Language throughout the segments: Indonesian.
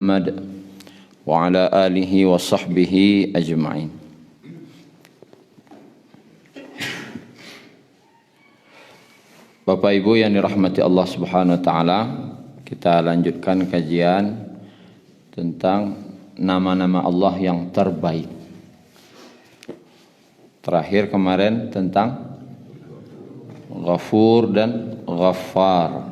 Muhammad wa ala alihi wa sahbihi ajma'in. Bapak Ibu yang dirahmati Allah Subhanahu wa taala, kita lanjutkan kajian tentang nama-nama Allah yang terbaik. Terakhir kemarin tentang Ghafur dan Ghaffar.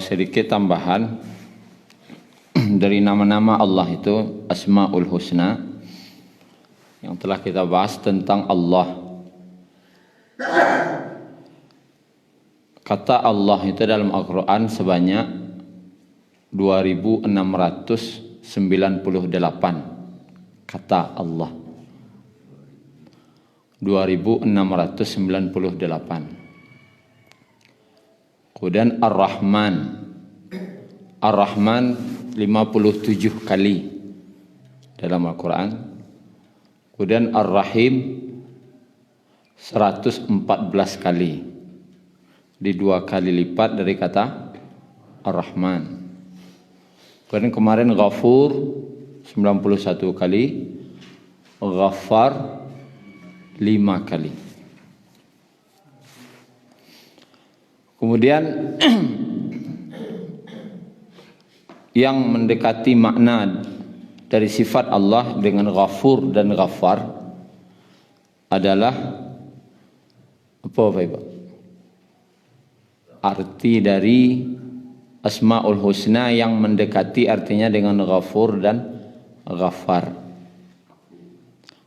Sedikit tambahan dari nama-nama Allah itu Asmaul Husna yang telah kita bahas tentang Allah. Kata Allah itu dalam Al-Quran sebanyak 2698 kata Allah. 2698. Kemudian Ar-Rahman. Ar-Rahman 57 kali dalam Al-Quran. Kemudian Ar-Rahim 114 kali. Di 2 kali lipat dari kata Ar-Rahman. Kemudian kemarin Ghafur 91 kali. Ghaffar 5 kali. Kemudian yang mendekati makna dari sifat Allah dengan Ghafur dan Ghaffar adalah apa Pak? Arti dari Asmaul Husna yang mendekati artinya dengan Ghafur dan Ghaffar.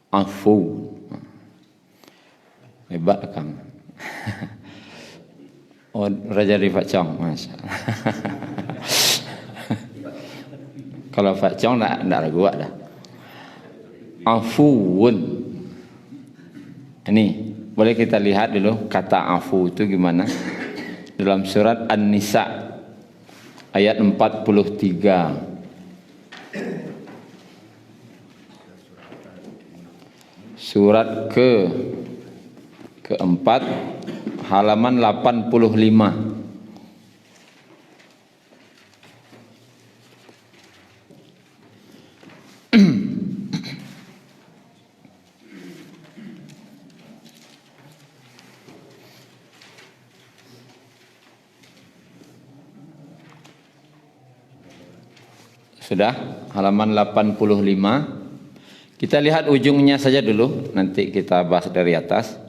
Afu. Hebat Kang. Oh, Raja di Pak Chong, Masya Allah. Kalau Pak Chong tak ragu dah. Afuun. Ini boleh kita lihat dulu kata afu itu gimana. Dalam surat An-Nisa ayat 43. Surat keempat halaman 85. Sudah halaman 85. Kita lihat ujungnya saja dulu, nanti kita bahas dari atas.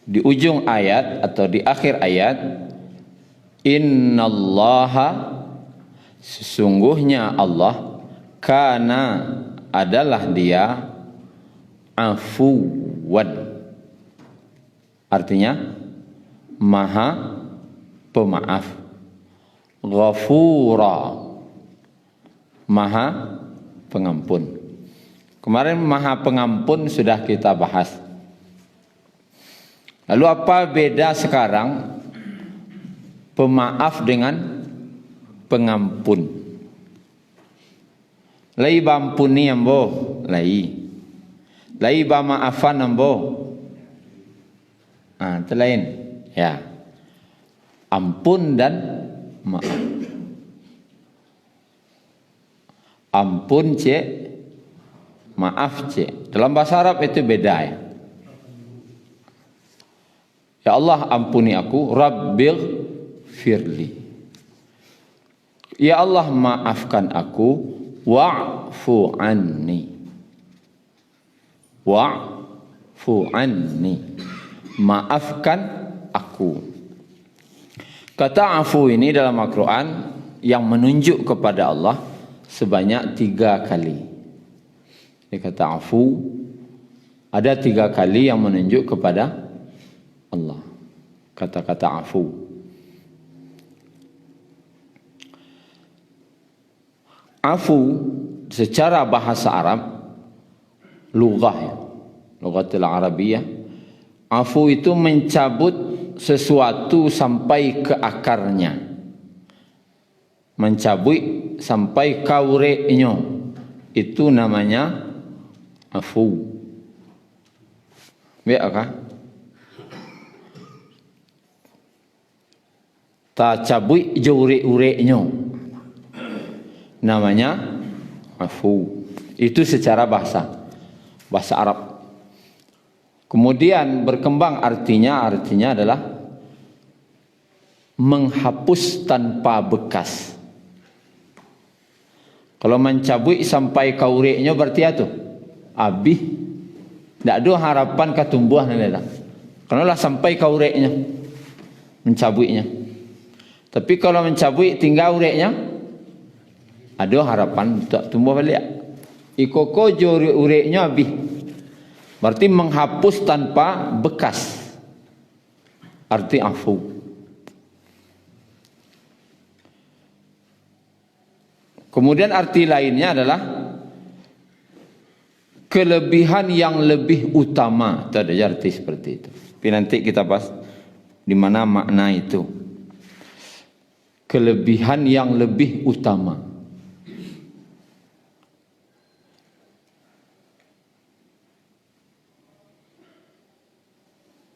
Di ujung ayat atau di akhir ayat, innallaha, sesungguhnya Allah, kana, adalah dia, afuwan, artinya maha pemaaf, ghafura, maha pengampun. Kemarin maha pengampun sudah kita bahas. Lalu apa beda sekarang pemaaf dengan pengampun? Lai bampuni ambo, lai bamaafan ambo. Itu lain. Ya. Ampun dan maaf. Ampun cek, maaf cek. Dalam bahasa Arab itu beda ya. Ya Allah ampuni aku, Rabbil firli. Ya Allah maafkan aku, wa'fu anni. Wa'fu anni. Maafkan aku. Kata afu ini dalam Al-Quran yang menunjuk kepada Allah sebanyak 3 kali. Ini kata afu ada 3 kali yang menunjuk kepada Allah. Kata-kata afu. Afu secara bahasa Arab, lughah ya, lughatul Arabiyah, afu itu mencabut sesuatu sampai ke akarnya. Mencabut sampai kaureknya. Itu namanya afu. Biar kah? ta cabui je urek-ureknya, namanya afu. Itu secara bahasa Arab. Kemudian berkembang artinya adalah menghapus tanpa bekas. Kalau mencabui sampai ke ureknya berarti itu habis. Tak ada harapan ketumbuh nanti. Karena lah sampai ke ureknya mencabuinya. Tapi kalau mencabui tinggal ureknya, ada harapan untuk tumbuh balik. Ikoko jori ureknya habis. Berarti menghapus tanpa bekas. Arti afu. Kemudian arti lainnya adalah kelebihan yang lebih utama. Itu ada arti seperti itu. Tapi nanti kita bahas di mana makna itu. Kelebihan yang lebih utama.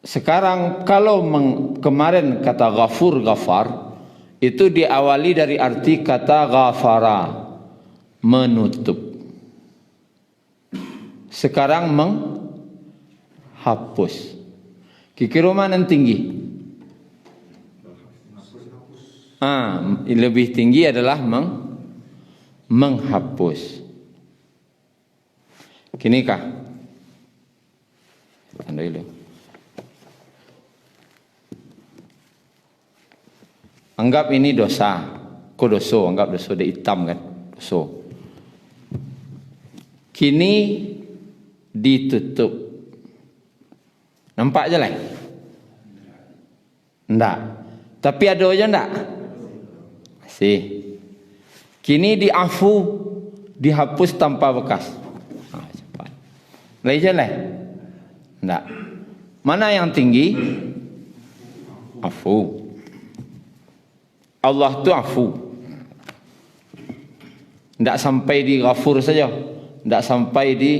Sekarang kalau kemarin kata ghafur, ghafar itu diawali dari arti kata ghafara, menutup. Sekarang menghapus. Kikira mana yang tinggi? Lebih tinggi adalah menghapus. Kini kah? Anda dulu. Anggap ini dosa. Kok dosa? Anggap dosa dia hitam kan? Dosa. Kini ditutup. Nampak je lah? Enggak. Tapi ada aja enggak? Masih. Kini diafu, dihapus tanpa bekas. Cepat. Lagi je lah? Enggak. Mana yang tinggi? Afu. Allah tu afu. Tidak sampai di ghafur saja. Tidak sampai di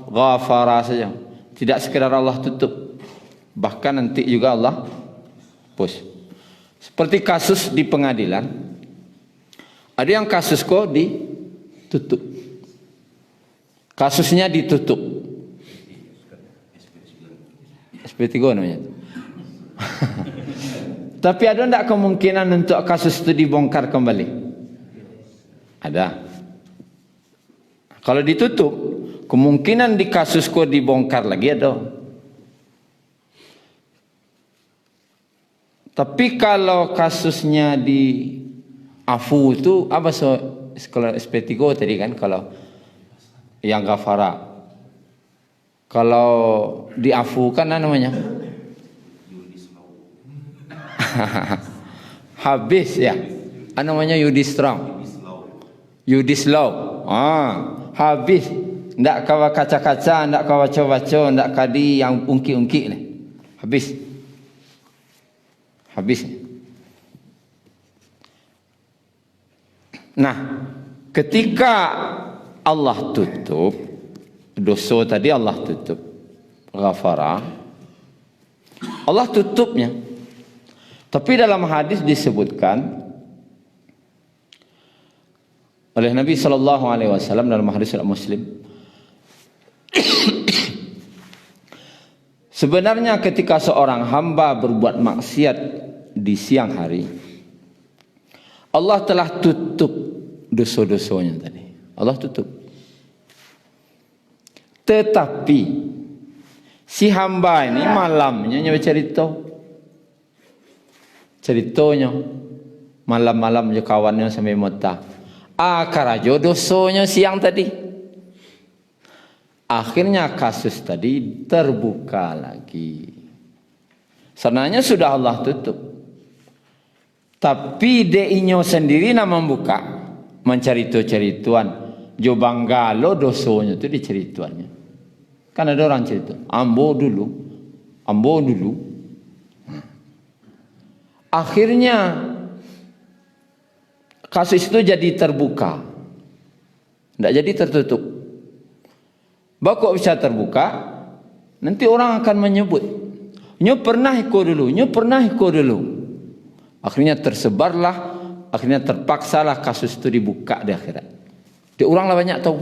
ghafara saja. Tidak sekedar Allah tutup. Bahkan nanti juga Allah hapus. Seperti kasus di pengadilan. Ada yang kasus kok ditutup. Kasusnya ditutup. SP3 namanya. Tapi ada tak kemungkinan untuk kasus itu dibongkar kembali? Ada. Kalau ditutup, kemungkinan di kasus kok dibongkar lagi ada. Tapi kalau kasusnya di afu itu apa kalau SP3 tadi kan, kalau yang ghafara. Kalau di afu kan namanya habis ya. Namanya Yudislaw. Habis. Ndak kawa kaca-kaca, ndak kawa baca-baca, ndak kadi yang ungki-ungki ni. Habis. Nah, ketika Allah tutup dosa tadi, Allah tutup ghafara, Allah tutupnya. Tapi dalam hadis disebutkan oleh Nabi SAW dalam hadis Muslim, sebenarnya ketika seorang hamba berbuat maksiat di siang hari, Allah telah tutup dosa-dosanya tadi. Allah tutup. Tetapi si hamba ini malamnya ceritanya malam-malam je kawannya sampai mota. Karajo dosonya siang tadi. Akhirnya kasus tadi terbuka lagi. Sebenarnya sudah Allah tutup. Tapi deinyo sendiri nak membuka, mencerituan. Jo banggalo dosonya itu dicerituannya. Kan ada orang cerita, ambo dulu. Akhirnya kasus itu jadi terbuka. Tidak jadi tertutup. Kok bisa terbuka? Nanti orang akan menyebut, nyo pernah ikut dulu. Akhirnya tersebarlah, akhirnya terpaksalah kasus itu dibuka di akhirat. Dia oranglah banyak tahu.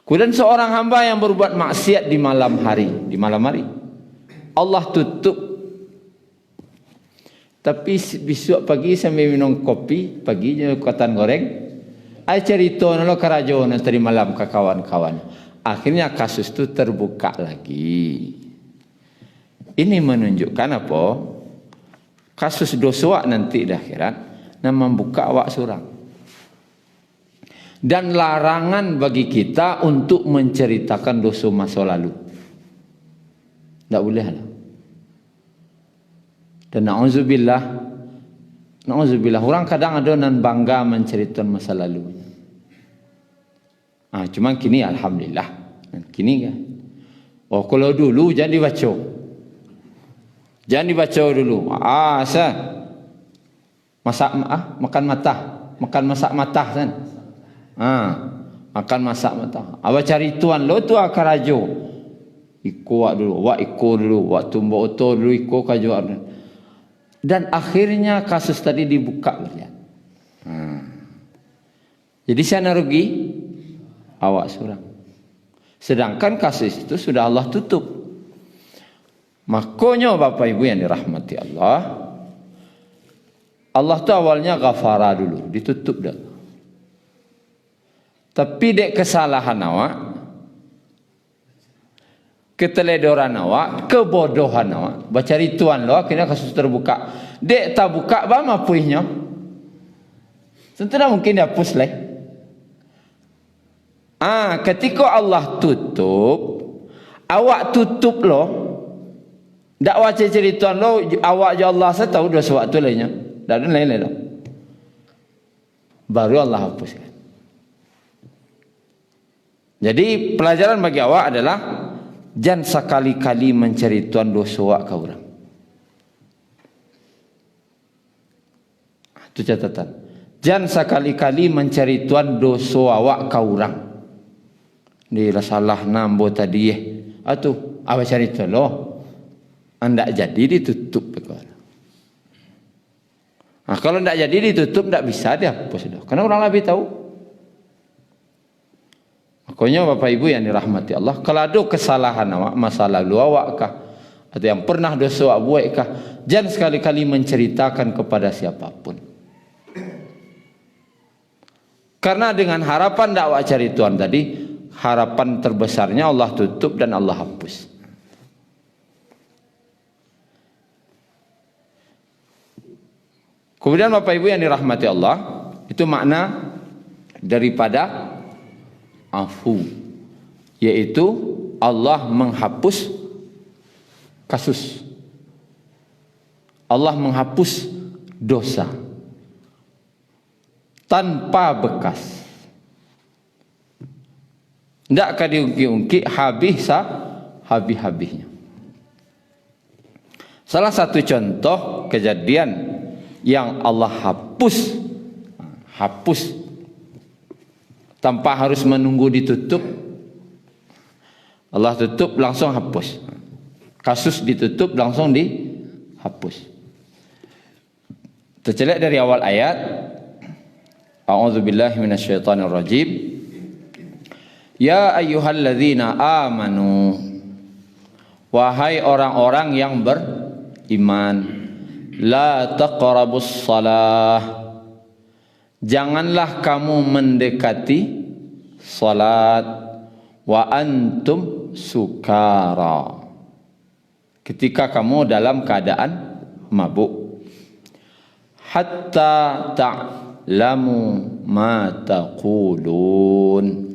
Kemudian seorang hamba yang berbuat maksiat di malam hari, Allah tutup. Tapi besok pagi sambil minum kopi, paginya katan goreng, ai cerita nalo karajo tadi malam ke kawan-kawan. Akhirnya kasus itu terbuka lagi. Ini menunjukkan apa? Kasus dosa nanti di akhirat dan membuka awak surang. Dan larangan bagi kita untuk menceritakan dosa masa lalu. Tak boleh lah. Dan na'udzubillah, orang kadang ada nan bangga menceritakan masa lalu. Cuma kini alhamdulillah. Kini kan. Oh kalau dulu jangan dibaca. Jangan dibaca dulu. Makan masak matah kan. Makan masak matah. Apa cari tuan lo tu akarajo. Iko dulu, wak tumbuk oto dulu iko kajo. Dan akhirnya kasus tadi dibuka lihat. Jadi saya rugi awak surang. Sedangkan kasus itu sudah Allah tutup. Makanya Bapak Ibu yang dirahmati Allah, Allah tu awalnya ghafara dulu, ditutup dah. Tapi dek kesalahan awak, keteledoran awak, kebodohan awak, baca rituan lo, akhirnya kasus terbuka. Dek tak buka, bama puihnya. Tentu dah mungkin dihapus lah. Ketika Allah tutup, awak tutup lo, dak baca cerituan lo, awak je Allah saya tahu dosa waktu lainnya. Dak ada lain lo. Baru Allah hapuskan. Jadi pelajaran bagi awak adalah jangan sekali-kali menceritakan dosa awak ke orang. Itu catatan. Jangan sekali-kali menceritakan dosa awak ke orang. Dia salah nambo tadi Atuh, apa cerita lo? Anda jadi ditutup perkara. Kalau tidak jadi ditutup, tidak bisa dihapus. Karena orang lebih tahu. Makanya Bapak Ibu yang dirahmati Allah, kalau ada kesalahan awak, masa lalu awak kah, atau yang pernah dosa awak buat kah, jangan sekali-kali menceritakan kepada siapapun. Karena dengan harapan dakwah cari Tuhan tadi, harapan terbesarnya Allah tutup dan Allah hapus. Kemudian Bapak Ibu yang dirahmati Allah, itu makna daripada afu, yaitu Allah menghapus kasus. Allah menghapus dosa tanpa bekas. Tidak akan diungkit-ungkit habis-habisnya. Salah satu contoh kejadian yang Allah hapus tanpa harus menunggu ditutup. Allah tutup langsung hapus. Kasus ditutup langsung dihapus. Tercelik dari awal ayat. A'udzubillahi minasyaitonirrajim. Ya ayyuhalladzina amanu, wahai orang-orang yang beriman, la taqrabus salah, janganlah kamu mendekati salat, wa antum sukara, ketika kamu dalam keadaan mabuk, hatta ta'lamu ma taqulun,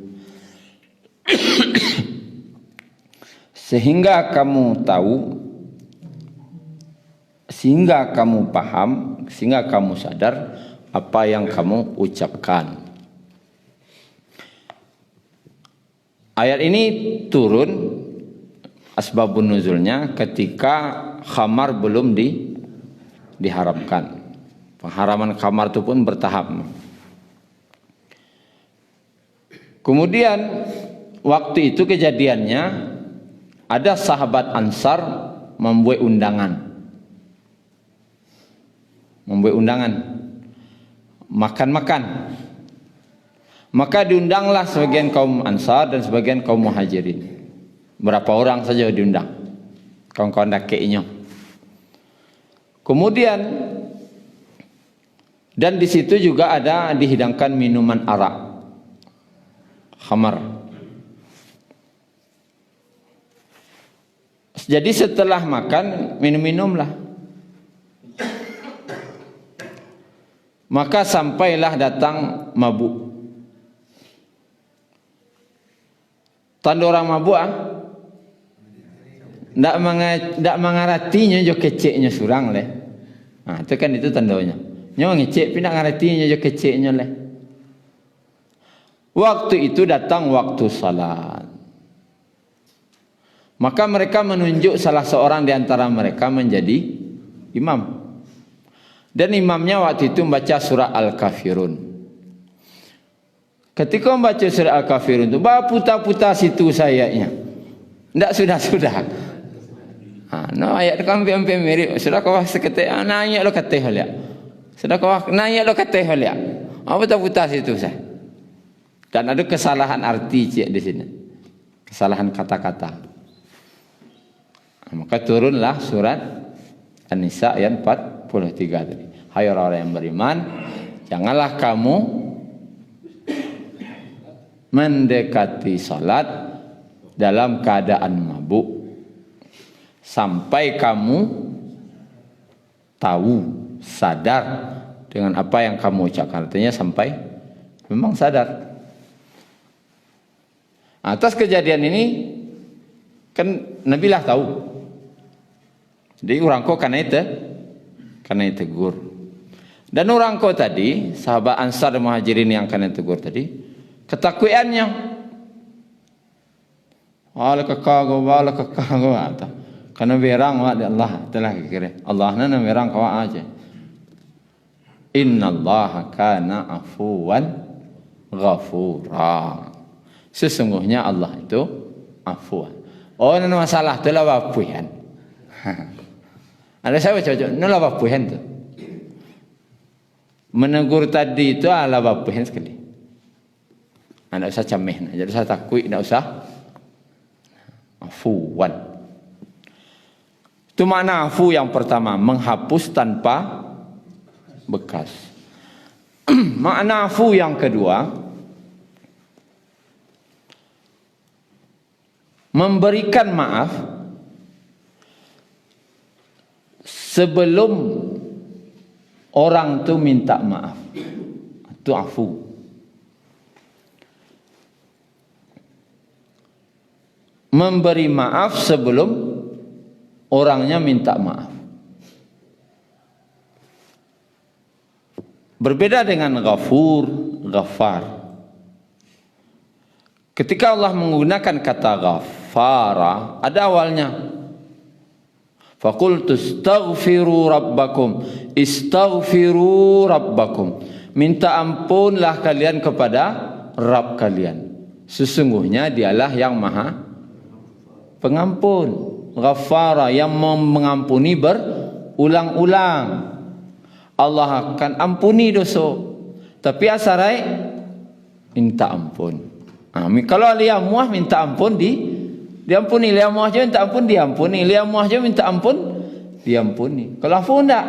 sehingga kamu tahu, sehingga kamu paham, sehingga kamu sadar apa yang kamu ucapkan. Ayat ini turun asbabun nuzulnya ketika khamar belum diharamkan. Pengharaman khamar itu pun bertahap. Kemudian waktu itu kejadiannya ada sahabat Ansar membuat undangan membuat undangan, makan-makan. Maka diundanglah sebagian kaum Ansar dan sebagian kaum Muhajirin. Berapa orang saja diundang, kawan-kawan dakeknya. Kemudian dan di situ juga ada dihidangkan minuman arak, khamar. Jadi setelah makan minum-minumlah. Maka sampailah datang mabuk. Tanda orang mabuk ndak mengaratinya jo keceknya surang leh. Nah, itu kan itu tandanya. Nyo ngecek pindah ngaratinya jo keceknya leh. Waktu itu datang waktu salat. Maka mereka menunjuk salah seorang di antara mereka menjadi imam. Dan imamnya waktu itu membaca surah Al-Kafirun. Ketika membaca surah Al-Kafirun itu, putar-putar situ sayanya. Tidak sudah-sudah. No ayat kan hampir mirip. Sudah kau seketik nanya lo kata halia. Sudah kau nanya lo kata halia. Apa putar-putar situ saya. Dan ada kesalahan arti cik di sini. Kesalahan kata-kata. Maka turunlah surat An-Nisa ayat 43 tadi. Hai orang-orang yang beriman, janganlah kamu mendekati salat dalam keadaan mabuk sampai kamu tahu, sadar dengan apa yang kamu ucapkan. Artinya sampai memang sadar. Atas kejadian ini kan Nabi lah tahu. Jadi orang kau karena tegur. Dan orang kau tadi, sahabat Ansar dan Muhajirin yang karena tegur tadi, ketakutannya, wala kakago, karena berang wa Allah telah kira. Allah nana berang kau aja. Inna Allah kana afuwan ghafura. Sesungguhnya Allah itu afuan. Oh, nana masalah tu lah wapuhan. Ada saya cocok, nana wapuhan tu. Menegur tadi itu ala wapuhan sekali. Tidak usah cameh, tidak usah takut, tidak usah afuwan. Itu makna afu yang pertama, menghapus tanpa bekas. Makna afu yang kedua, memberikan maaf sebelum orang itu minta maaf. Itu afu. Memberi maaf sebelum orangnya minta maaf. Berbeda dengan ghafur, ghafar. Ketika Allah menggunakan kata ghafara, ada awalnya. Faqultu astaghfiru rabbakum, istaghfiru rabbakum. Minta ampunlah kalian kepada Rabb kalian. Sesungguhnya dialah yang maha pengampun. Ghafara, yang mengampuni berulang-ulang. Allah akan ampuni dosa. Tapi asarai minta ampun. Kalau liam muah minta ampun diampuni. Liam muah je minta ampun diampuni. Liam muah je minta ampun diampuni. Kalau afu enggak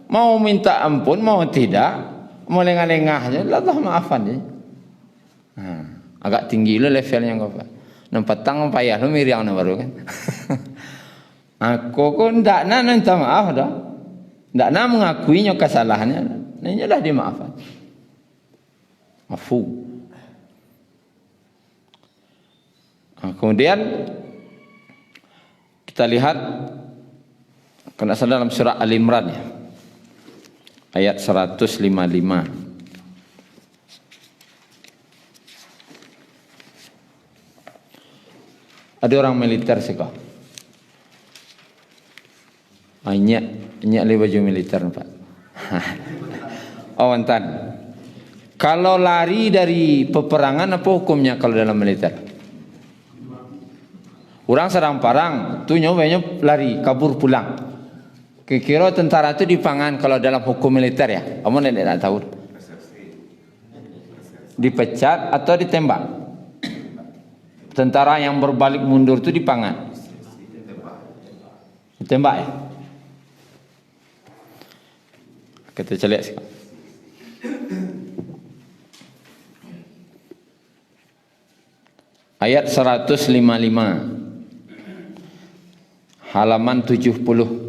mau minta ampun, mau tidak, mau lengah-lengah je, Allah maafkan je. Agak tinggi lo levelnya ghafar. Nampak tang payah lo miriang na baru kan. Aku pun tidak nak minta maaf dah. Tidak nak mengakuinya kesalahannya. Ini dah dimaafkan. Afu. Kemudian kita lihat kena dalam surah Al-Imran ya. Ayat 155. Ada orang militer sih kok. Nyak le baju militer Pak. Awantan. Kalau lari dari peperangan apa hukumnya kalau dalam militer? Orang sedang perang, tu nyobanya lari, kabur pulang. Kira tentara itu dipangan kalau dalam hukum militer ya. Kamu tidak tahu. Dipecat atau ditembak. Tentara yang berbalik mundur itu dipangan. Ditembak ya. Kita lihat sekarang. Ayat 155 halaman 70.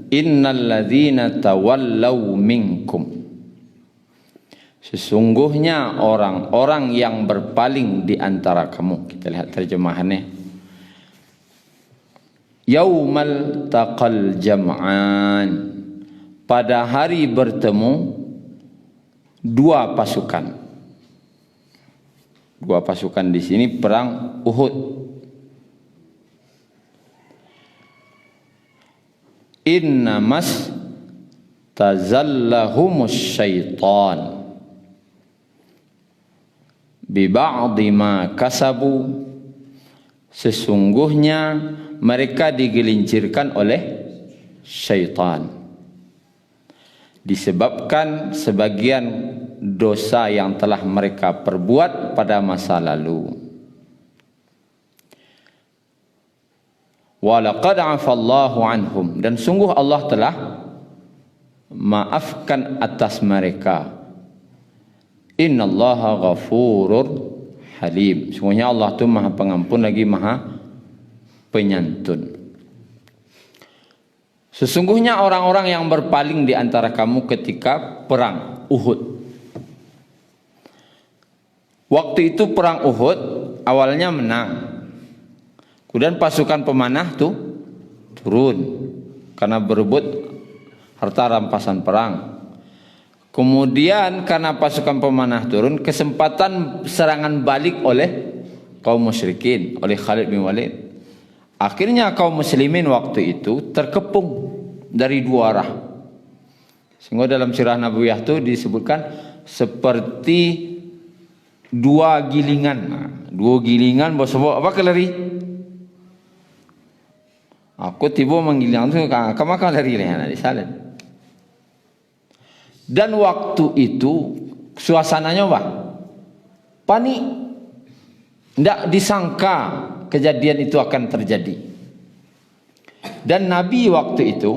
Innalladzina tawallaw minkum, sesungguhnya orang-orang yang berpaling di antara kamu. Kita lihat terjemahannya. Yaumal taqal jam'an, pada hari bertemu dua pasukan. Dua pasukan di sini perang Uhud. Innamas tazallahumus syaitan bi ba'di ma kasabu, sesungguhnya mereka digelincirkan oleh syaitan disebabkan sebagian dosa yang telah mereka perbuat pada masa lalu. Walaqad afallahu anhum, dan sungguh Allah telah maafkan atas mereka. Innallaha ghafurur halim, sungguhnya Allah itu Maha Pengampun lagi Maha Penyantun. Sesungguhnya orang-orang yang berpaling di antara kamu ketika perang Uhud. Waktu itu perang Uhud awalnya menang. Kemudian pasukan pemanah tuh turun karena berebut harta rampasan perang. Kemudian karena pasukan pemanah turun, kesempatan serangan balik oleh kaum musyrikin, oleh Khalid bin Walid. Akhirnya kaum muslimin waktu itu terkepung dari dua arah. Sehingga dalam sirah Nabawiyah itu disebutkan seperti dua gilingan. Nah, dua gilingan bos-bos apa kelari? Aku tiba menggiling tu kamu lari lah di sana. Dan waktu itu suasananya apa? Panik. Tidak disangka kejadian itu akan terjadi. Dan Nabi waktu itu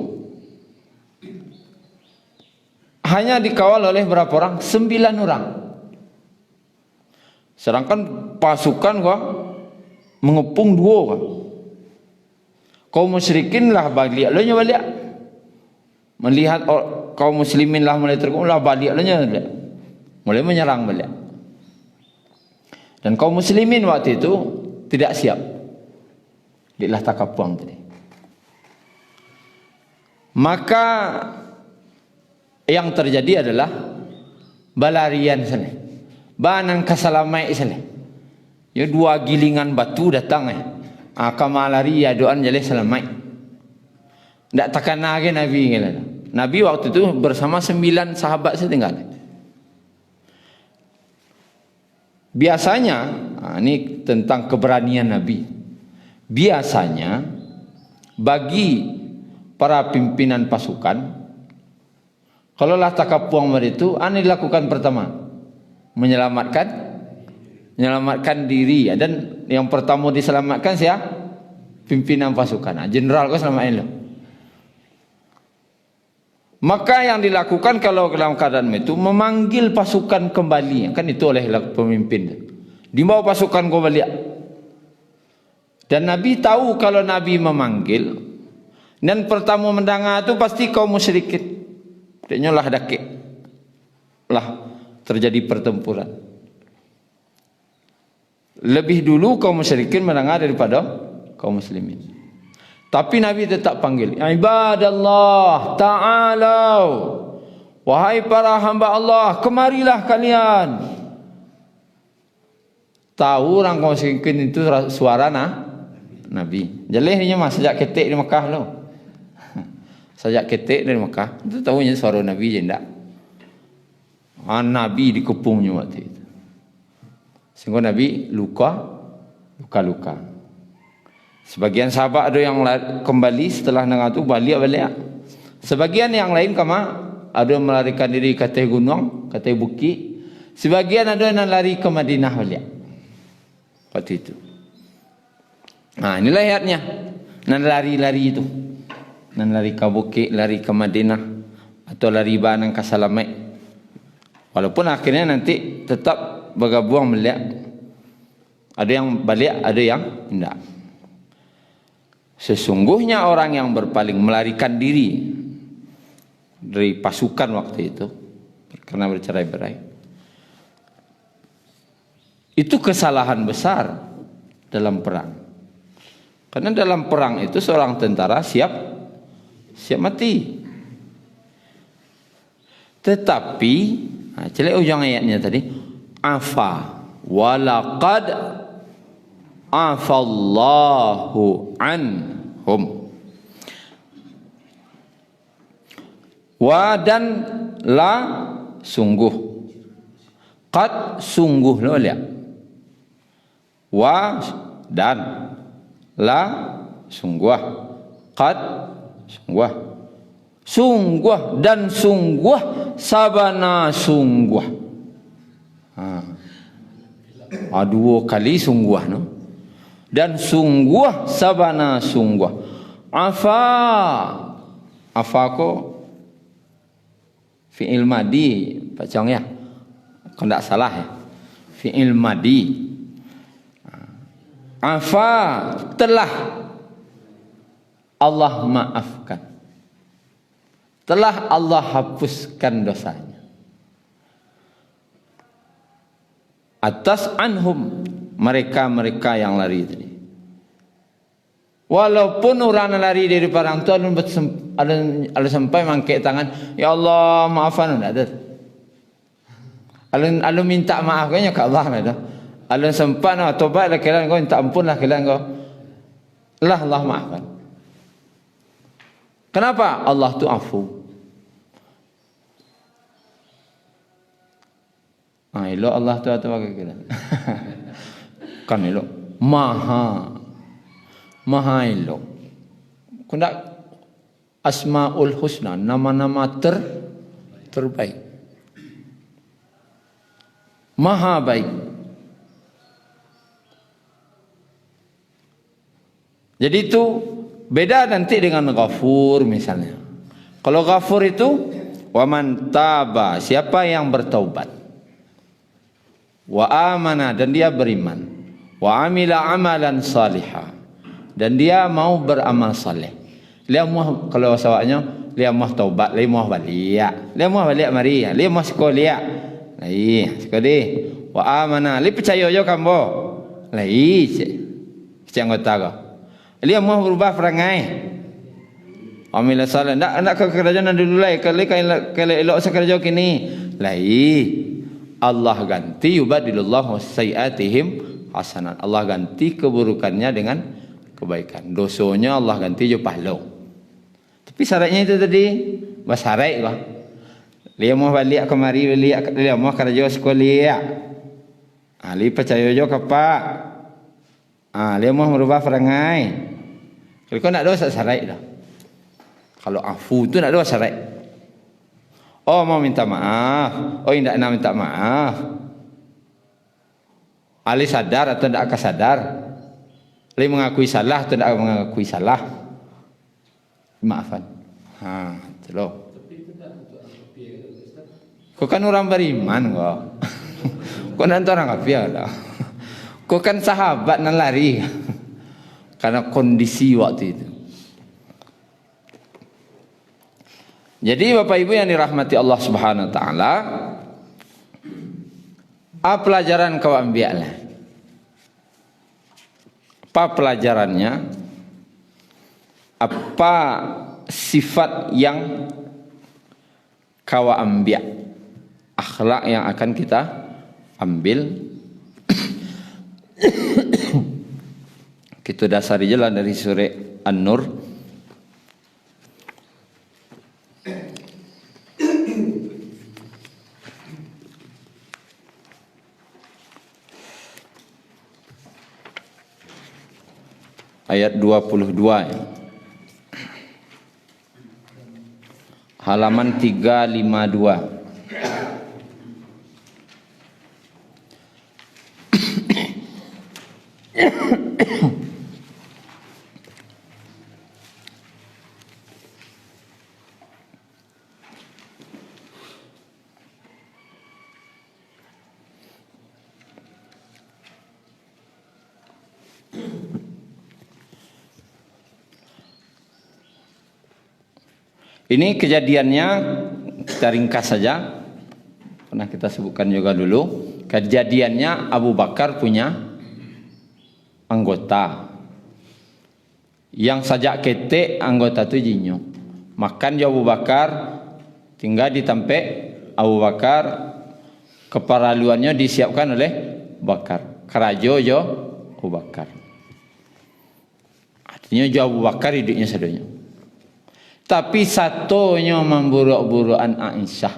hanya dikawal oleh berapa orang? 9 orang. Sedangkan pasukan kok mengepung 2 kok. Kaum musyrikin lah balik, lo balik. Melihat kaum muslimin lah mulai terkepung lah balik, lo mulai menyerang balik. Dan kaum muslimin waktu itu tidak siap. Dilah takapuang tadi. Maka yang terjadi adalah balarian sana. Banan kasalamai sana. Ya 2 gilingan batu datang kamalari ya doan jaleh salamai. Ndak takkan lagi Nabi ngala. Nabi waktu itu bersama 9 sahabat setinggal. Biasanya, ini tentang keberanian Nabi. Biasanya bagi para pimpinan pasukan, kalau lah takapuang itu, ini dilakukan pertama, menyelamatkan diri. Dan yang pertama diselamatkan siapa? Pimpinan pasukan. Jenderal kau selamatin lo. Maka yang dilakukan kalau dalam keadaan itu memanggil pasukan kembali, kan itu oleh pemimpin. Dibawa pasukan kembali. Dan Nabi tahu kalau Nabi memanggil, dan pertama mendengar itu pasti kaum musyrikin. Dia lah dakik, lah terjadi pertempuran. Lebih dulu kaum musyrikin mendengar daripada kaum muslimin. Tapi Nabi tetap panggil, ibadallah ta'alau, wahai para hamba Allah, kemarilah kalian. Tahu orang kaum musyrikin itu suara Nabi. Jalehnya mas sejak ketik di Mekah lo. Sajak ketik dari Mekah. Itu tahunya suara Nabi je enggak. Nabi dikepungnya waktu itu. Sehingga Nabi luka-luka. Sebagian sahabat ada yang kembali setelah nang itu balik. Sebagian yang lain ada yang melarikan diri ke atas gunung, ke atas bukit. Sebagian ada yang lari ke Madinah balik. Waktu itu. Inilah ayatnya. Nan lari-lari itu. Nan lari ke bukit, lari ke Madinah atau lari banang ke Salamek. Walaupun akhirnya nanti tetap bergabung balik. Ada yang balik, ada yang tidak. Sesungguhnya orang yang berpaling melarikan diri dari pasukan waktu itu karena bercerai-berai, itu kesalahan besar dalam perang. Karena dalam perang itu seorang tentara siap mati. Tetapi celek ujung ayatnya tadi, afa walaqad afallahu anhum. Wa dan la sungguh. Qad sungguh lo lihat. Wa dan la sungguh. Qad sungguh. Sungguh dan sungguh sabana sungguh. Dua kali sungguh no. Dan sungguh sabana sungguh. Afa ko fi'il madi Pak Chong ya. Kalau tidak salah ya. Fi'il madi. Afa telah Allah maafkan. Telah Allah hapuskan dosanya. Atas anhum, mereka-mereka yang lari tadi. Walaupun orang lari dari perang itu ada sampai mangkek tangan, ya Allah maafkan, ada. Alun minta maaf kayaknya ke Allah ada. Alun sempat nak tobat lah kalian kau minta ampun lah kalian kau. Allah maafkan. Kenapa? Allah tu afu. Elok Allah tu atau apa kira? Kan elok. Maha elok. Kena Asmaul Husna, nama-nama terbaik. Maha baik. Jadi itu beda nanti dengan Ghafur misalnya. Kalau Ghafur itu waman taba, siapa yang bertaubat. Wa amana, dan dia beriman. Wa amila amalan salihah, dan dia mau beramal saleh. Dia mau, kalau sawaknya, dia mau taubat, dia mau balik. Dia mau balik mari, dia mau sekolah. Lai, sekolah. Wa amana, dia percaya jo kambo. Lai, anggota kau. Dia mau berubah perangai. Amila saleh, nak ke kerajaan dulu lai, kalau elok sekerja kini. Lai. Allah ganti yubadilullahu sayyiatihim hasanat. Allah ganti keburukannya dengan kebaikan. Dosanya Allah ganti je pahala. Tapi syaratnya itu tadi, bersyarat lah. Dia mau balik kemari, dia mau kerja sekolah. Ali percaya jo kapak. Dia mau merubah perangai. Kalau kau nak dosa syarat dah. Kalau afu tu nak dosa syarat. Oh mau minta maaf. Oh tidak nak minta maaf. Ali sadar atau tidak sadar. Ali mengakui salah atau tidak mengakui salah. Maafkan. Celok. Kau kan orang beriman kau. Kau nanti orang kafir dah. Kau kan sahabat nan lari. Karena kondisi waktu itu. Jadi Bapak Ibu yang dirahmati Allah Subhanahu wa taala, apa pelajaran kau ambil lah? Apa pelajarannya? Apa sifat yang kau ambil? Akhlak yang akan kita ambil? Kita dasari jalan dari surah An-Nur ayat 22 ya. Halaman 352. Ini kejadiannya kita ringkas saja. Pernah kita sebutkan juga dulu. Kejadiannya Abu Bakar punya anggota. Yang sajak ketek anggota tu jinyo. Makan jo Abu Bakar, tinggal ditampek Abu Bakar, keperaluannya disiapkan oleh Bakar. Kerajo jo Abu Bakar. Artinya jo Abu Bakar hidupnya sadonya. Tapi satunya memburuk-burukan Aisyah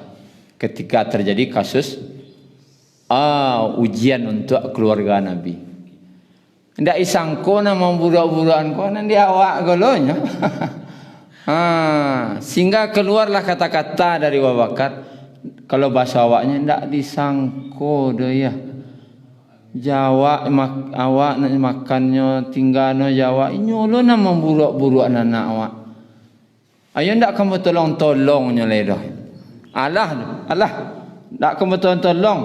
ketika terjadi kasus ujian untuk keluarga Nabi. Ndak isangko na memburuk-burukan ko nan dia awak golonya. Sehingga keluarlah kata-kata dari Abu Bakar. Kalau bahasa awaknya ndak disangko do ya. Jawa awak nak makannya tinggalno Jawa nyolo na memburuk-burukan anak awak. Ayo ndak kamu tolong nyoleh dah. Alah, ndak kamu tolong.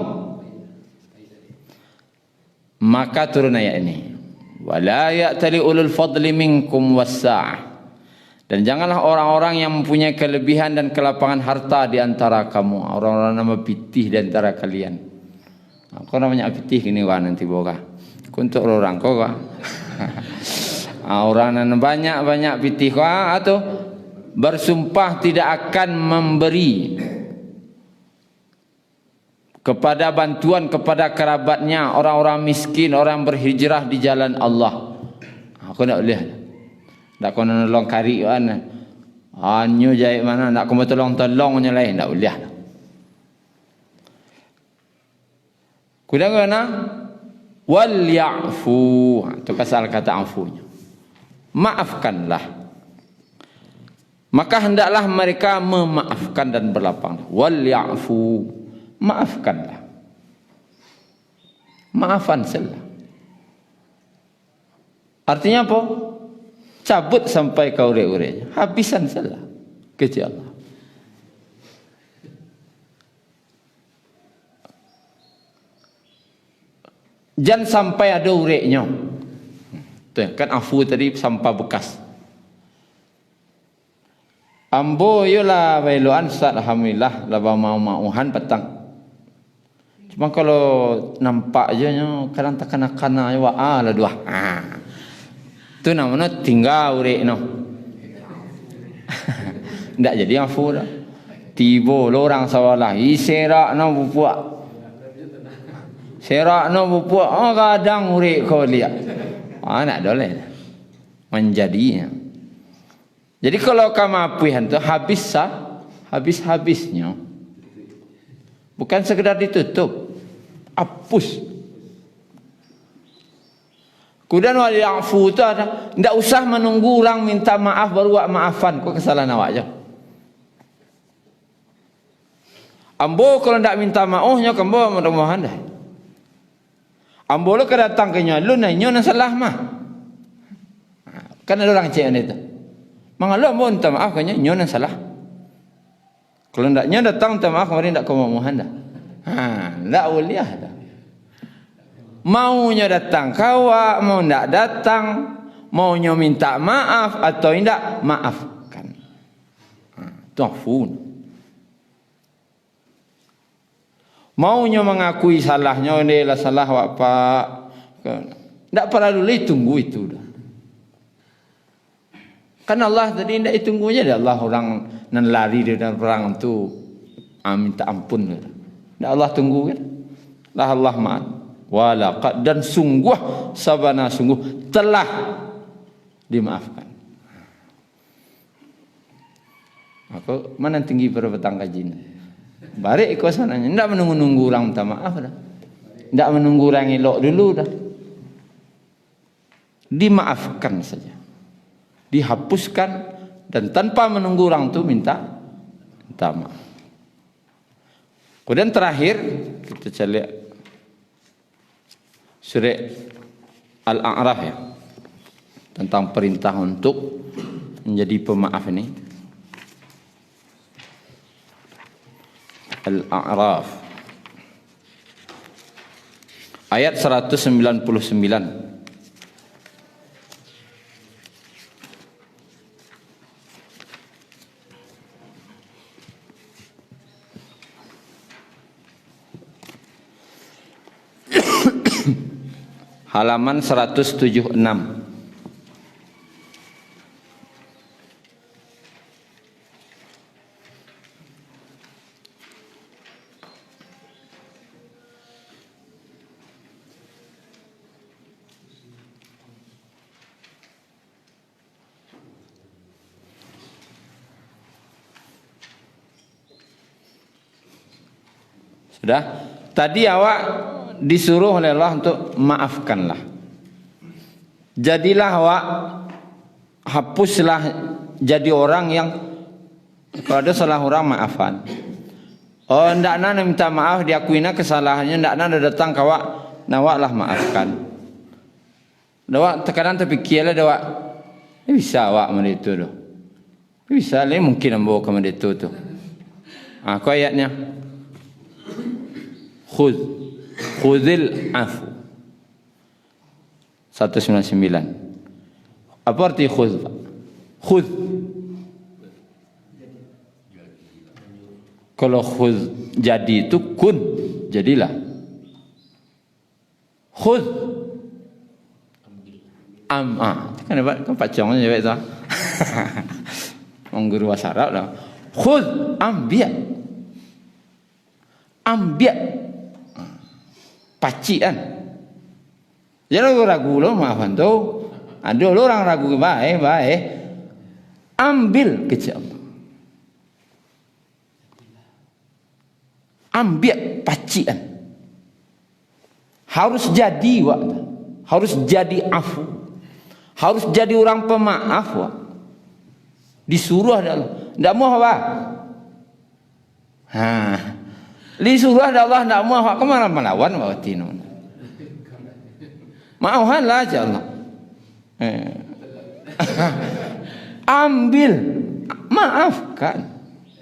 Maka turun ayat ini. Wala ya'tali ulul fadli minkum was-sa'ah. Dan janganlah orang-orang yang mempunyai kelebihan dan kelapangan harta di antara kamu, orang-orang nama pitih di antara kalian. Kau namanya pitih gini wah nanti boga. Untuk orang kau kah? Orang nan banyak pitih kau atau bersumpah tidak akan memberi kepada bantuan kepada kerabatnya, orang-orang miskin, orang berhijrah di jalan Allah. Aku nak boleh. Tak kau nak nolong kari mana. Anyu jahit mana nak kau tolong-tolongnya lain tak boleh. Kemudian mana? Wal ya'fu. Itu kasar kata afunya. Maafkanlah. Maka hendaklah mereka memaafkan dan berlapang. Wal ya'fu. Maafkanlah. Maafan salah. Artinya apa? Cabut sampai ke urek-ureknya. Habisan salah. Kerja Allah. Jangan sampai ada ureknya. Tuh, kan afu tadi sampah bekas. Ambo yola bailoan sat alhamdulillah laba mau-mauhan petang. Cuma kalau nampak aja nya kadang tak kena-kena wa lah dua. Tu namanya tinggal urek no. Ndak jadi afu dah. Tibo lorang sawalah iserak no bupuak. Serak no bupuak kadang urek kau lihat. Nak doleh. Menjadinya. Jadi kalau kamu apuihan tu habis-habisnya. Bukan sekedar ditutup. Hapus. Kemudian wal ya'fu tu ada. Tidak usah menunggu orang minta maaf baru awak maafan. Kau kesalahan awak je. Ambo kalau tidak minta maafnya kambo mudah-mudahan dah. Ambo lu kedatang ke nyalun nyo salah mah. Kan ada orang cek itu. Mengalah mau minta maaf kanya nyonan salah. Kalau ndaknya datang minta maaf kemarin ndak kau mohon dah. Ndak boleh dah. Maunya datang kawa, mau ndak datang, maunya minta maaf atau ndak maafkan. Tuafun. Maunya mengakui salahnya ini lah salah apa. Ndak perlu tunggu itu dah. Kan Allah tadi tidak ditunggunya dah Allah orang nan lari dari perang tu minta ampun. Tidak Allah tunggu kan? Lah Allah maaf. Walaqad dan sungguh sabana sungguh telah dimaafkan. Aku mana tinggi pada petang kaji ni. Balik ikut sananya. Tidak menunggu-nunggu orang minta maaf dah. Tidak menunggu orang elok dulu dah. dimaafkan saja, dihapuskan, dan tanpa menunggu orang itu minta maaf. Kemudian terakhir kita lihat surah Al-A'raf ya, tentang perintah untuk menjadi pemaaf ini. Al-A'raf ayat 199. Halaman 176. Sudah? Tadi awak disuruh oleh Allah untuk maafkanlah. Jadilah awak, hapuslah jadi orang yang kalau ada salah orang maafkan. Oh, ndakna minta maaf, diakuina kesalahannya, ndakna datang kawak nawaklah maafkan. Dawak tekanan terpikirlah dawak. Bisa awak menditu tu. Bisa le mungkin ambo ke menditu tu. Aku ayatnya. Khudhil afu 199. Apa arti khudh? Khudh, kalau khudh jadi itu kun, jadilah. Khudh kan pacongnya jawab tu. Orang guru bahasa Arab lah. Khudh ambil paci kan. Jangan ragu lo maafan tu. Ada orang ragu baik. Ambil kecil. Ambil paci kan. Harus jadi waktu. Harus jadi afu. Harus jadi orang pemaaf wak. Disuruh Allah. Tak mau apa? Disuruh Allah tak mau awak kemana melawan waktu itu. Maafkanlah aja Allah. Ambil, maafkan.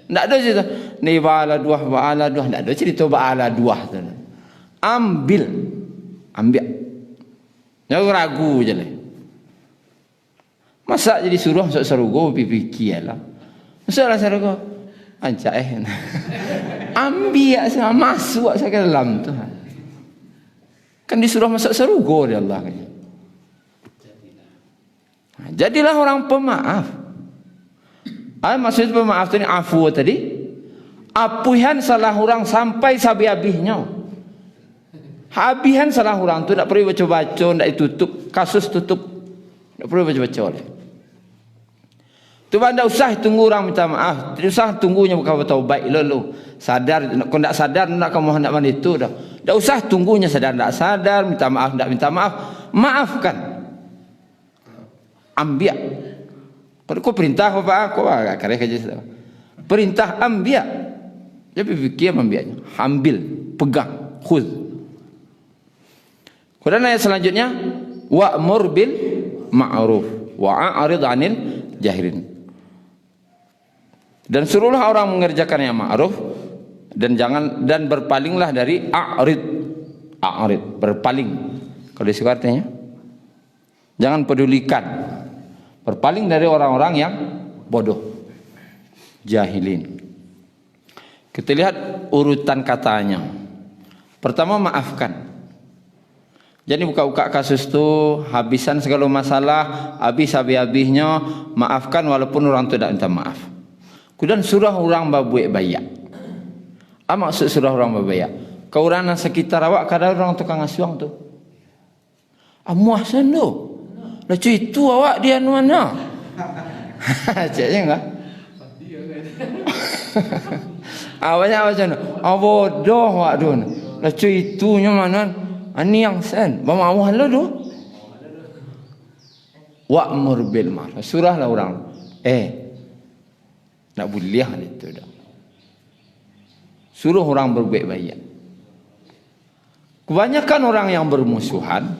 Tak ada cerita ni ba'ala dua, tak ada cerita ba'ala dua tu. Ambil. Jangan ragu je lah. Masa jadi suruh masuk surga fikirlah. Masuklah surga. Ancak ambil saya masuk saya ke dalam tu. Kan disuruh masuk surga dia Allah. Jadilah orang pemaaf. Maksud pemaaf tu ni afu tadi. Apuhan salah orang sampai sabi-habisnya. Habihan salah orang tu tak perlu baca-baca, tak ditutup, kasus tutup. Tak perlu baca-baca oleh. Tu tak usah tunggu orang minta maaf. Tak usah tunggunya bukan bertaubat lalu. Sadar, kalau tak sadar nak kamu hendak mana itu dah. Tak usah tunggunya sadar tak sadar, minta maaf tak minta maaf. Maafkan. Ambil. Kalau kau perintah apa aku agak karek aja. Perintah ambil. Jadi fikir ambilnya. Ambil, pegang, khudh. Kemudian ayat selanjutnya wa'mur bil ma'ruf wa'arid 'anil jahilin. Dan suruhlah orang mengerjakan yang ma'ruf dan berpalinglah dari a'rid, berpaling. Kalau disuka artinya jangan pedulikan, berpaling dari orang-orang yang bodoh, jahilin. Kita lihat urutan katanya. Pertama, maafkan. Jadi buka-buka kasus tu, habisan segala masalah, habis-habisnya, maafkan walaupun orang tu tak minta maaf. Kemudian surah orang berbuat baik. Apa maksud surah orang berbuat baik? Kau orang sekitar awak kadang orang tukang asuang tu. Amuah sana. Lalu itu awak dia mana? Caknya enggak? Awaknya awak sana. Bodoh awak tu. Lalu itunya mana? Ani yang sen, bawa awak lo tu. Wa'mur bil ma'ruf. Surahlah orang. Nak boleh itu dah. Suruh orang berbuat baik. Kebanyakan orang yang bermusuhan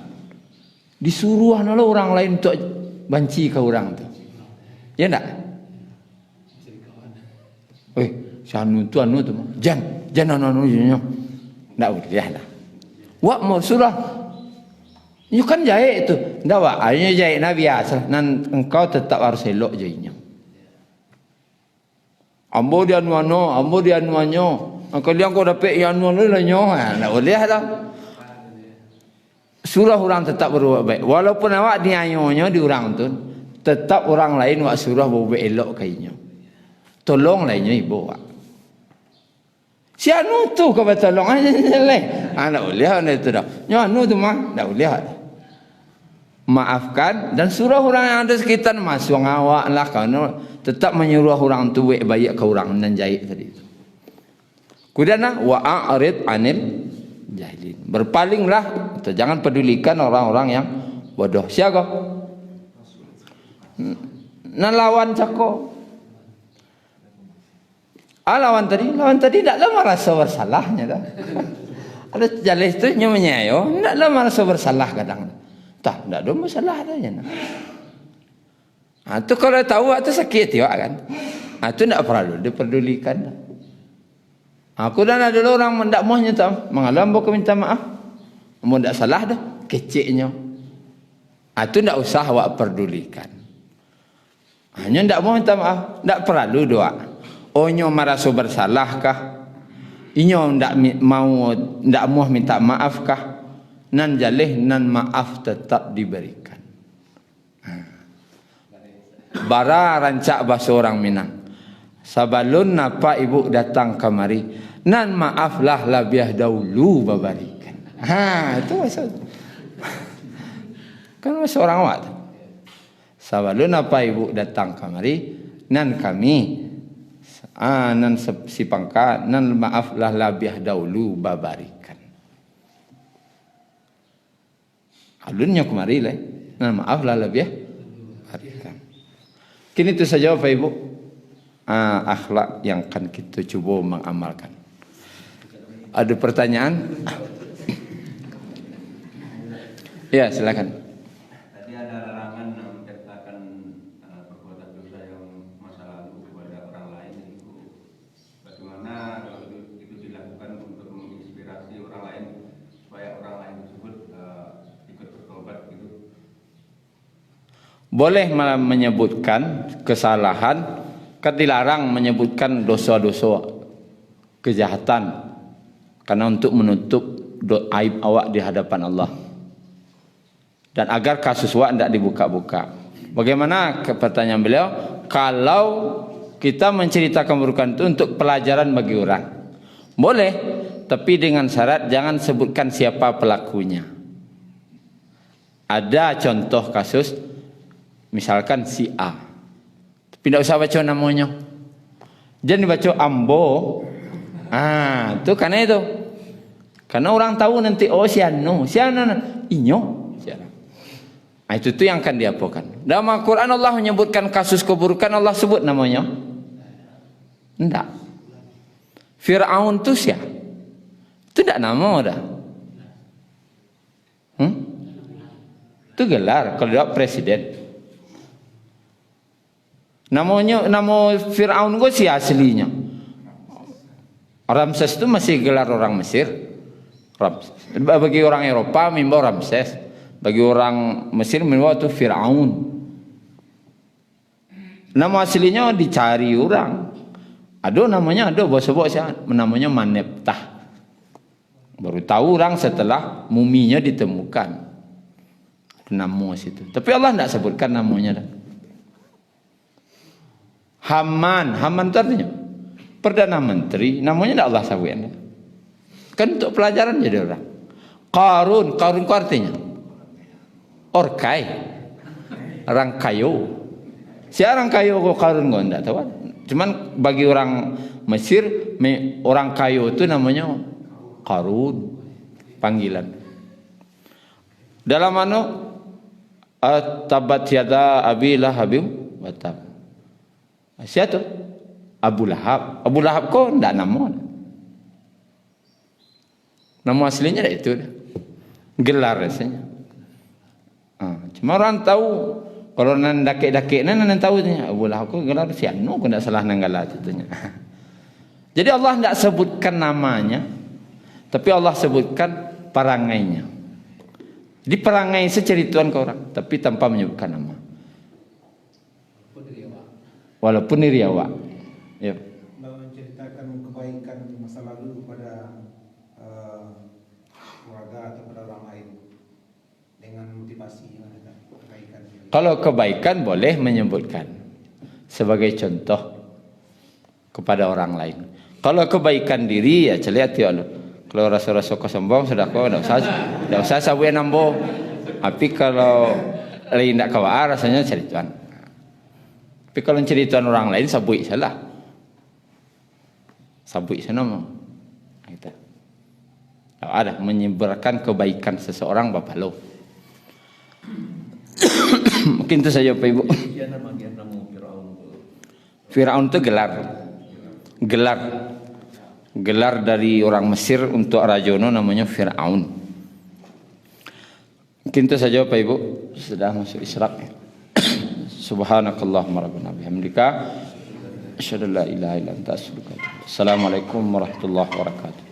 disuruh oleh orang lain untuk banci ke orang tu. Ya tak? Si anu tu jangan anu. Tak boleh dah. Wa'mur surah. You kan jahit tu. Tak wak. Hanya jahit Nabi biasa. Dan engkau tetap harus elok jahitnya. Ambo dia anu. Kalau kau dapat yang anu lah nyoh. Tak boleh dah. Surah orang tetap berbuat baik. Walaupun awak diayonya di orang tu, tetap orang lain wak surah berbuat elok kainya. Tolong lainnya ibu wak. Si anu tu kau tolong aja jelek. Tak boleh itu dah. Nyo anu tu mah tak boleh. Maafkan dan surah orang yang ada sekitar masuk awak lah kerana tetap menyuruh orang tu buat baik ke orang dan jahit tadi tu. Kemudian wa'arid anil jahilin. Berpalinglah, jangan pedulikan orang-orang yang bodoh. Siapa? Lawan cako. Lawan tadi taklah merasa bersalahnya dah. Ada jalis tu nyonya yo, taklah merasa bersalah kadang. Tak ada masalah dah ya. Tu kalau tahu tu sakit ya kan. Tu tak perlu diperdulikan. Aku dan ada orang mendak mohnya tak mengalam aku minta maaf. Mau tak salah dah keciknya. Tu tak usah awak perdulikan. Hanya tak mau minta maaf, tak perlu doa. Onyo merasa bersalahkah? Inyo tak mau minta maafkah? Nan jalih nan maaf tetap diberikan. Bara rancak bahasa orang Minang. Sabalun napa ibu datang kemari, nan maaflah labiah dahulu babarikan. Itu bahasa. Kan bahasa orang awak. Sabalun napa ibu datang kemari, nan kami nan si pangka nan maaflah labiah dahulu babarikan. Alunnya kemari lah. Nan maaflah labiah babarikan. Kini itu saja Bapak Ibu. Akhlak yang akan kita cuba mengamalkan. Ada pertanyaan? Ya, silakan. Tadi ada larangan menceritakan perbuatan dosa yang masa lalu kepada orang lain itu. Bagaimana kalau itu dilakukan untuk menginspirasi orang lain supaya orang lain tersebut ikut bertobat gitu? Boleh malah menyebutkan kesalahan. Kan dilarang menyebutkan dosa-dosa kejahatan karena untuk menutup aib awak di hadapan Allah dan agar kasus awak tidak dibuka-buka. Bagaimana pertanyaan beliau? Kalau kita menceritakan keburukan itu untuk pelajaran bagi orang, boleh, tapi dengan syarat jangan sebutkan siapa pelakunya. Ada contoh kasus, misalkan si A. Tidak usah baca namanya. Jangan dibaca Ambo. Tu karena itu. Karena orang tahu nanti si anu inyo. Itu tu yang akan diapakan. Dalam Al-Quran Allah menyebutkan kasus keburukan, Allah sebut namanya. Tidak. Fir'aun tu siapa? Itu tidak nama dah. Itu gelar kalau dia presiden. Nama Fir'aun itu si aslinya. Ramses itu masih gelar orang Mesir. Ramses. Bagi orang Eropa membawa Ramses. Bagi orang Mesir membawa itu Fir'aun. Nama aslinya dicari orang. Ada namanya, ada bos-bos namanya Maneptah. Baru tahu orang setelah muminya ditemukan. Nama situ. Tapi Allah tidak sebutkan namanya dah. Haman itu artinya Perdana Menteri, namanya tidak Allah sebutkan. Kan untuk pelajaran jadi orang. Qarun itu artinya orkai, orang kayu. Siapa orang kayu kok Qarun kok tidak tahu. Cuman bagi orang Mesir, orang kayu itu namanya Qarun, panggilan. Dalam Tabat yada abi lahabim wa tab. Siapa tu? Abu Lahab. Abu Lahab kok enggak nama. Nama aslinya dah itu. Gelar rasanya. Cuma orang tahu kalau nan dakik-dakik nan tahu nya Abu Lahab kok gelar siano kok enggak salah nang gelar contohnya. Jadi Allah enggak sebutkan namanya, tapi Allah sebutkan perangainya. Jadi perangai secerituan ke orang, tapi tanpa menyebutkan nama. Walaupun diri awak. Ya. Menceritakan kebaikan di masa lalu kepada keluarga atau kepada orang lain dengan motivasi kebaikan. Kalau kebaikan boleh menyebutkan sebagai contoh kepada orang lain. Kalau kebaikan diri ya celiat ya Allah. Kalau rasa-rasa kesombong sudah kau tidak usah sabuya nambo. Tapi kalau lain tidak kawar rasanya cerituan. Tapi kalau cerituan orang lain sabui salah. Sabui sana mau. Gitu. Ada menyebarkan kebaikan seseorang bapak lo. Mungkin itu saja Pak Ibu. Firaun itu gelar dari orang Mesir untuk rajono namanya Firaun. Mungkin itu saja Pak Ibu. Sudah masuk Isyraq. Subhanakallahumma rabbana bihamdika asyhadu an la ilaha illa anta astaghfiruka wa atubu ilaik. Assalamualaikum warahmatullahi wabarakatuh.